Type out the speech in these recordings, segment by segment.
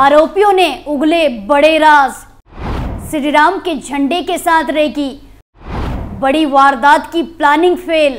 आरोपियों ने उगले बड़े राज, श्री राम के झंडे के साथ रेकी, बड़ी वारदात की प्लानिंग फेल,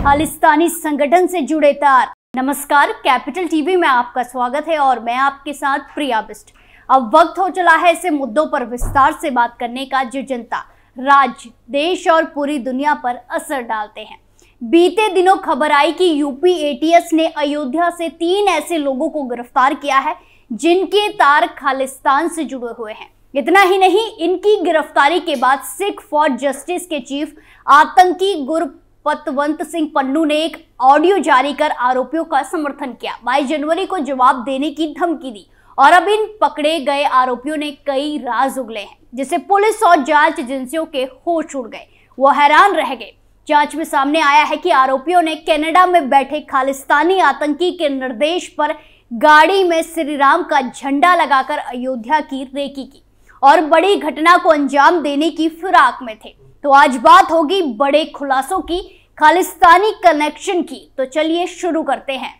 खालिस्तानी संगठन से जुड़े तार। नमस्कार, कैपिटल टीवी में आपका स्वागत है और मैं आपके साथ प्रिया बिस्ट। अब वक्त हो चला है ऐसे मुद्दों पर विस्तार से बात करने का जो जनता, राज्य, देश और पूरी दुनिया पर असर डालते हैं। बीते दिनों खबर आई कि यूपी एटीएस ने अयोध्या से 3 ऐसे लोगों को गिरफ्तार किया है जिनके तार खालिस्तान से जुड़े हुए हैं। इतना ही नहीं, इनकी गिरफ्तारी के बाद सिख फॉर जस्टिस के चीफ आतंकी गुरपतवंत सिंह पन्नू ने एक ऑडियो जारी कर आरोपियों का समर्थन किया। 22 जनवरी को जवाब देने की धमकी दी और अब इन पकड़े गए आरोपियों ने कई राज उगले हैं जिससे पुलिस और जांच एजेंसियों के होश उड़ गए, वो हैरान रह गए। जांच में सामने आया है कि आरोपियों ने कनाडा में बैठे खालिस्तानी आतंकी के निर्देश पर गाड़ी में श्री राम का झंडा लगाकर अयोध्या की रेकी की और बड़ी घटना को अंजाम देने की फिराक में थे। तो आज बात होगी बड़े खुलासों की, खालिस्तानी कनेक्शन की। तो चलिए शुरू करते हैं।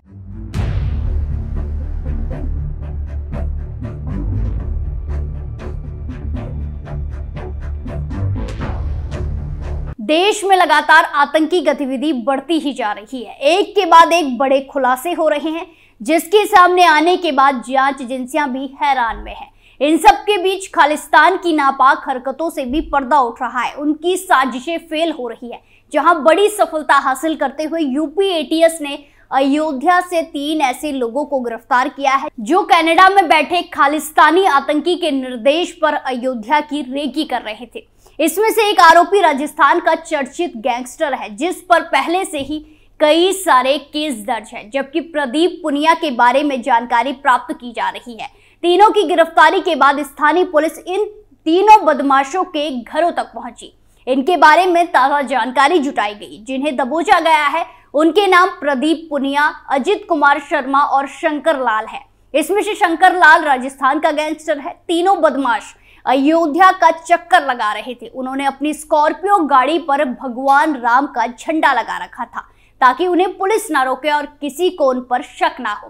देश में लगातार आतंकी गतिविधि बढ़ती ही जा रही है। एक के बाद एक बड़े खुलासे हो रहे हैं जिसके सामने आने के बाद जांच एजेंसियां भी हैरान में हैं। इन सब के बीच खालिस्तान की नापाक हरकतों से भी पर्दा उठ रहा है। उनकी साजिशें फेल हो रही है। जहां बड़ी सफलता हासिल करते हुए यूपी एटीएस ने अयोध्या से 3 ऐसे लोगों को गिरफ्तार किया है जो कनाडा में बैठे खालिस्तानी आतंकी के निर्देश पर अयोध्या की रेकी कर रहे थे। इसमें से एक आरोपी राजस्थान का चर्चित गैंगस्टर है जिस पर पहले से ही कई सारे केस दर्ज है, जबकि प्रदीप पुनिया के बारे में जानकारी प्राप्त की जा रही है। तीनों की गिरफ्तारी के बाद स्थानीय पुलिस इन तीनों बदमाशों के घरों तक पहुंची। इनके बारे में ताजा जानकारी जुटाई गई। जिन्हें दबोचा गया है उनके नाम प्रदीप पुनिया, अजित कुमार शर्मा और शंकर लाल है। इसमें से शंकर लाल राजस्थान का गैंगस्टर है। तीनों बदमाश अयोध्या का चक्कर लगा रहे थे। उन्होंने अपनी स्कॉर्पियो गाड़ी पर भगवान राम का झंडा लगा रखा था ताकि उन्हें पुलिस ना रोके और किसी को उन पर शक ना हो।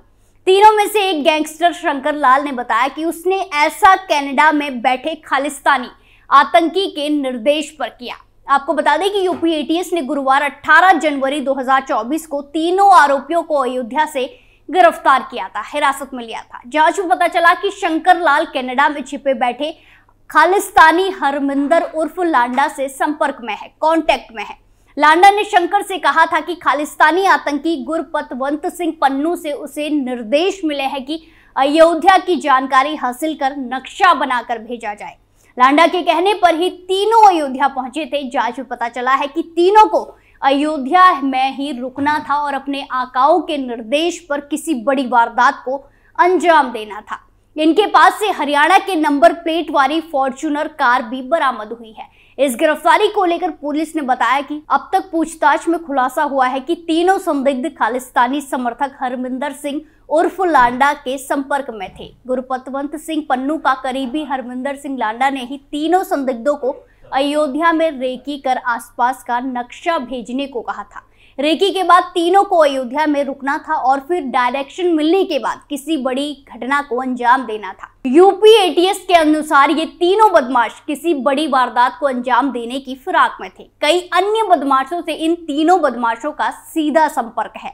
तीनों में से एक गैंगस्टर शंकर लाल ने बताया कि उसने ऐसा कनाडा में बैठे खालिस्तानी आतंकी के निर्देश पर किया। आपको बता दें कि यूपी एटीएस ने गुरुवार 18 जनवरी 2024 को तीनों आरोपियों को अयोध्या से गिरफ्तार किया था, हिरासत में लिया था। जांच में पता चला कि शंकर लाल कनाडा में छिपे बैठे खालिस्तानी हरमिंदर उर्फ लांडा से संपर्क में है, कांटेक्ट में है। लांडा ने शंकर से कहा था कि खालिस्तानी आतंकी गुरपतवंत सिंह पन्नू से उसे निर्देश मिले हैं कि अयोध्या की जानकारी हासिल कर नक्शा बनाकर भेजा जाए। लांडा के कहने पर ही तीनों अयोध्या पहुंचे थे। जांच में पता चला है कि तीनों को अयोध्या में ही रुकना था और अपने आकाओं के निर्देश पर किसी बड़ी वारदात को अंजाम देना था। इनके पास से हरियाणा के नंबर प्लेट वाली फॉर्च्यूनर कार भी बरामद हुई है। इस गिरफ्तारी को लेकर पुलिस ने बताया कि अब तक पूछताछ में खुलासा हुआ है कि तीनों संदिग्ध खालिस्तानी समर्थक हरमिंदर सिंह उर्फ लांडा के संपर्क में थे। गुरपतवंत सिंह पन्नू का करीबी हरमिंदर सिंह लांडा ने ही तीनों संदिग्धों को अयोध्या में रेकी कर आसपास का नक्शा भेजने को कहा था। रेकी के बाद तीनों को अयोध्या में रुकना था और फिर डायरेक्शन मिलने के बाद किसी बड़ी घटना को अंजाम देना था। यूपी एटीएस के अनुसार ये तीनों बदमाश किसी बड़ी वारदात को अंजाम देने की फिराक में थे। कई अन्य बदमाशों से इन तीनों बदमाशों का सीधा संपर्क है।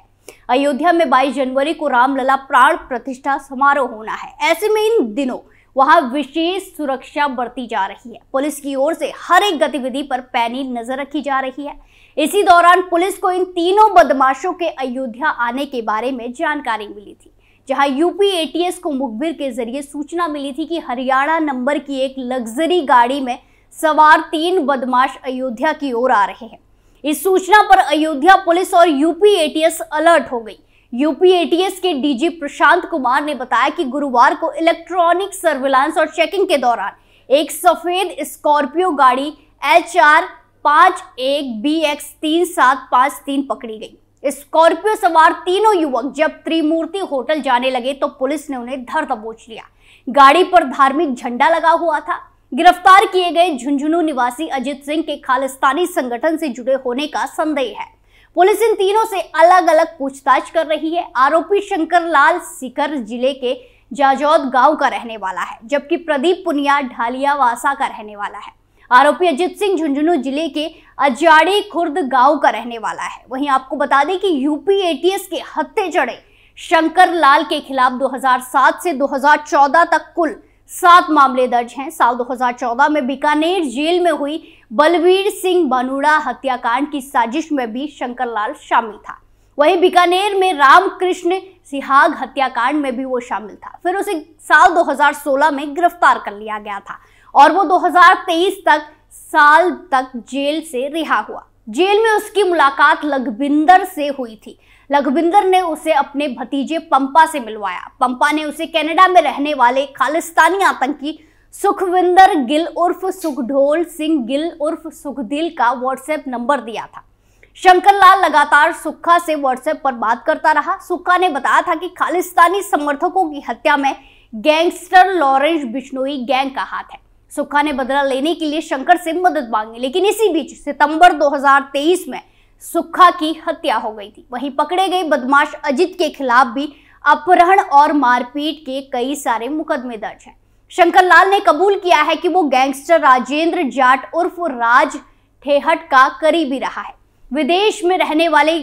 अयोध्या में 22 जनवरी को रामलला प्राण प्रतिष्ठा समारोह होना है। ऐसे में इन दिनों वहां विशेष सुरक्षा बढ़ती जा रही है। पुलिस की ओर से हर एक गतिविधि पर पैनी नजर रखी जा रही है। इसी दौरान पुलिस को इन तीनों बदमाशों के अयोध्या आने के बारे में जानकारी मिली थी, जहां यूपी एटीएस को मुखबिर के जरिए सूचना मिली थी कि हरियाणा नंबर की एक लग्जरी गाड़ी में सवार 3 बदमाश अयोध्या की ओर आ रहे हैं। इस सूचना पर अयोध्या पुलिस और यूपी एटीएस अलर्ट हो गई। यूपी एटीएस के डीजी प्रशांत कुमार ने बताया कि गुरुवार को इलेक्ट्रॉनिक सर्विलांस और चेकिंग के दौरान एक सफेद स्कॉर्पियो गाड़ी HR 51BX 3753 पकड़ी गई। स्कॉर्पियो सवार तीनों युवक जब त्रिमूर्ति होटल जाने लगे तो पुलिस ने उन्हें धर दबोच लिया। गाड़ी पर धार्मिक झंडा लगा हुआ था। गिरफ्तार किए गए झुंझुनू निवासी अजित सिंह के खालिस्तानी संगठन से जुड़े होने का संदेह है। पुलिस इन तीनों से अलग अलग पूछताछ कर रही है। आरोपी शंकर लाल सीकर जिले के जाजौद गांव का रहने वाला है, जबकि प्रदीप पुनिया ढालियावासा का रहने वाला है। आरोपी अजित सिंह झुंझुनू जिले के अजाड़ी खुर्द गांव का रहने वाला है। वहीं आपको बता दें कि यूपी एटीएस के हत्थे चढ़े शंकर लाल के खिलाफ 2007 से 2014 तक कुल 7 मामले दर्ज हैं। साल 2014 में बीकानेर जेल में हुई बलवीर सिंह बनुड़ा हत्याकांड की साजिश में भी शंकर लाल शामिल था। वहीं बीकानेर में रामकृष्ण सिहाग हत्याकांड में भी वो शामिल था। फिर उसे साल 2016 में गिरफ्तार कर लिया गया था और वो 2023 साल तक जेल से रिहा हुआ। जेल में उसकी मुलाकात लखविंदर से हुई थी। लखविंदर ने उसे अपने भतीजे पंपा से मिलवाया। पंपा ने उसे कनाडा में रहने वाले खालिस्तानी आतंकी सुखविंदर गिल उर्फ सुखढोल सिंह गिल उर्फ सुखदिल का व्हाट्सएप नंबर दिया था। शंकर लाल लगातार सुक्खा से व्हाट्सएप पर बात करता रहा। सुक्खा ने बताया था कि खालिस्तानी समर्थकों की हत्या में गैंगस्टर लॉरेंस बिश्नोई गैंग का हाथ है। सुक्खा ने बदला लेने के लिए शंकर से मदद मांगी, लेकिन इसी बीच सितंबर 2023 में सुक्खा की हत्या हो गई थी। वहीं पकड़े गए बदमाश अजित के खिलाफ भी अपहरण और मारपीट के कई सारे मुकदमे दर्ज हैं। शंकर लाल ने कबूल किया है कि वो गैंगस्टर राजेंद्र जाट उर्फ राज ठेहट का करीबी रहा है। विदेश में रहने वाले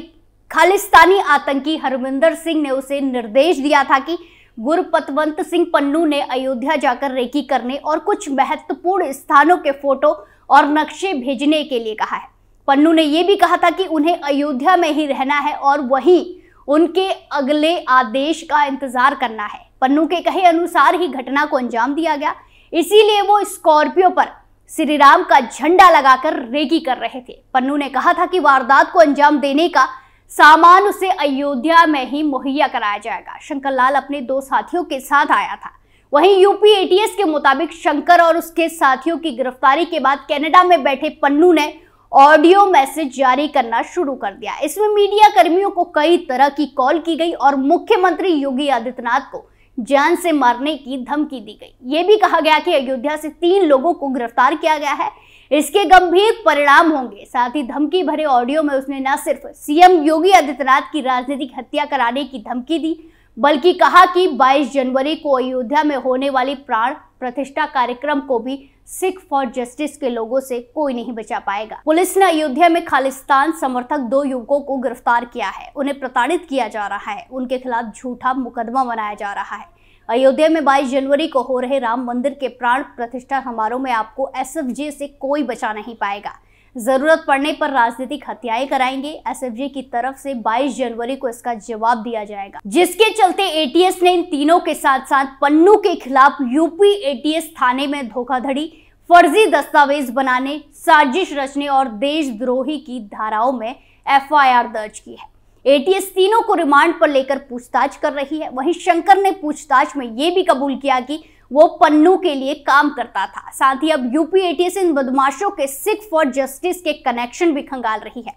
खालिस्तानी आतंकी हरविंदर सिंह ने उसे निर्देश दिया था कि गुरपतवंत सिंह पन्नू ने अयोध्या जाकर रेकी करने और कुछ महत्वपूर्ण स्थानों के फोटो और नक्शे भेजने के लिए कहा है। पन्नू ने यह भी कहा था कि उन्हें अयोध्या में ही रहना है और वहीं उनके अगले आदेश का इंतजार करना है। पन्नू के कहे अनुसार ही घटना को अंजाम दिया गया, इसीलिए वो स्कॉर्पियो पर श्री राम का झंडा लगाकर रेकी कर रहे थे। पन्नू ने कहा था कि वारदात को अंजाम देने का सामान उसे अयोध्या में ही मुहैया कराया जाएगा। शंकर लाल अपने 2 साथियों के साथ आया था। वहीं यूपी एटीएस के मुताबिक शंकर और उसके साथियों की गिरफ्तारी के बाद कनाडा में बैठे पन्नू ने ऑडियो मैसेज जारी करना शुरू कर दिया। इसमें मीडिया कर्मियों को कई तरह की कॉल की गई और मुख्यमंत्री योगी आदित्यनाथ को जान से मारने की धमकी दी गई। ये भी कहा गया कि अयोध्या से 3 लोगों को गिरफ्तार किया गया है, इसके गंभीर परिणाम होंगे। साथ ही धमकी भरे ऑडियो में उसने न सिर्फ सीएम योगी आदित्यनाथ की राजनीतिक हत्या कराने की धमकी दी, बल्कि कहा कि 22 जनवरी को अयोध्या में होने वाली प्राण प्रतिष्ठा कार्यक्रम को भी सिख फॉर जस्टिस के लोगों से कोई नहीं बचा पाएगा। पुलिस ने अयोध्या में खालिस्तान समर्थक 2 युवकों को गिरफ्तार किया है। उन्हें प्रताड़ित किया जा रहा है, उनके खिलाफ झूठा मुकदमा बनाया जा रहा है। अयोध्या में 22 जनवरी को हो रहे राम मंदिर के प्राण प्रतिष्ठा समारोह में आपको एसएफजे से कोई बचा नहीं पाएगा। जरूरत पड़ने पर राजनीतिक हत्याएं कराएंगे। एसएफजे की तरफ से 22 जनवरी को इसका जवाब दिया जाएगा, जिसके चलते एटीएस ने इन तीनों के साथ साथ पन्नू के खिलाफ यूपी एटीएस थाने में धोखाधड़ी, फर्जी दस्तावेज बनाने, साजिश रचने और देशद्रोही की धाराओं में एफआईआर दर्ज की है। एटीएस तीनों को रिमांड पर लेकर पूछताछ कर रही है। वहीं शंकर ने पूछताछ में यह भी कबूल किया कि वो पन्नू के लिए काम करता था। साथ ही अब यूपी एटीएस इन बदमाशों के सिख फॉर जस्टिस के कनेक्शन भी खंगाल रही है।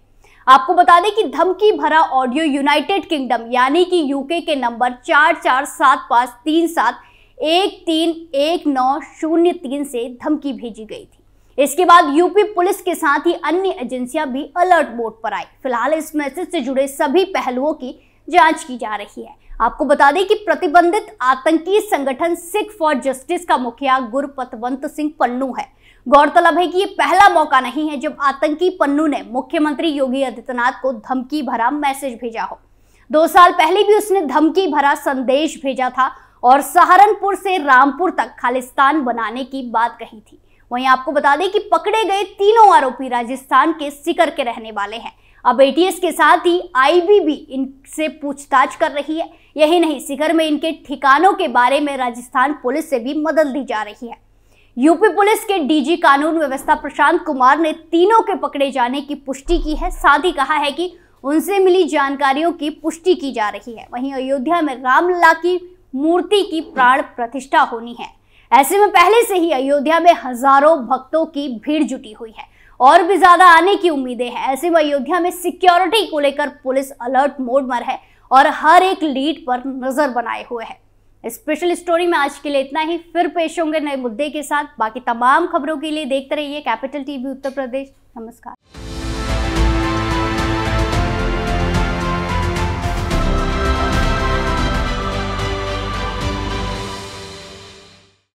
आपको बता दें कि धमकी भरा ऑडियो यूनाइटेड किंगडम यानी कि यूके के नंबर 447537131903 से धमकी भेजी गई थी। इसके बाद यूपी पुलिस के साथ ही अन्य एजेंसियां भी अलर्ट मोड पर आई। फिलहाल इस मैसेज से जुड़े सभी पहलुओं की जांच की जा रही है। आपको बता दें कि प्रतिबंधित आतंकी संगठन सिख फॉर जस्टिस का मुखिया गुरपतवंत सिंह पन्नू है। गौरतलब है कि ये पहला मौका नहीं है जब आतंकी पन्नू ने मुख्यमंत्री योगी आदित्यनाथ को धमकी भरा मैसेज भेजा हो। 2 साल पहले भी उसने धमकी भरा संदेश भेजा था और सहारनपुर से रामपुर तक खालिस्तान बनाने की बात कही थी। वहीं आपको बता दें कि पकड़े गए तीनों आरोपी राजस्थान के सीकर के रहने वाले हैं। अब एटीएस के साथ ही आईबी भी इनसे पूछताछ कर रही है। यही नहीं, सीकर में इनके ठिकानों के बारे में राजस्थान पुलिस से भी मदद ली जा रही है। यूपी पुलिस के डीजी कानून व्यवस्था प्रशांत कुमार ने तीनों के पकड़े जाने की पुष्टि की है। साथ ही कहा है कि उनसे मिली जानकारियों की पुष्टि की जा रही है। वहीं अयोध्या में रामलला की मूर्ति की प्राण प्रतिष्ठा होनी है। ऐसे में पहले से ही अयोध्या में हजारों भक्तों की भीड़ जुटी हुई है और भी ज्यादा आने की उम्मीदें हैं। ऐसे में अयोध्या में सिक्योरिटी को लेकर पुलिस अलर्ट मोड में है और हर एक लीड पर नजर बनाए हुए है। स्पेशल स्टोरी में आज के लिए इतना ही। फिर पेश होंगे नए मुद्दे के साथ। बाकी तमाम खबरों के लिए देखते रहिए कैपिटल टीवी उत्तर प्रदेश। नमस्कार।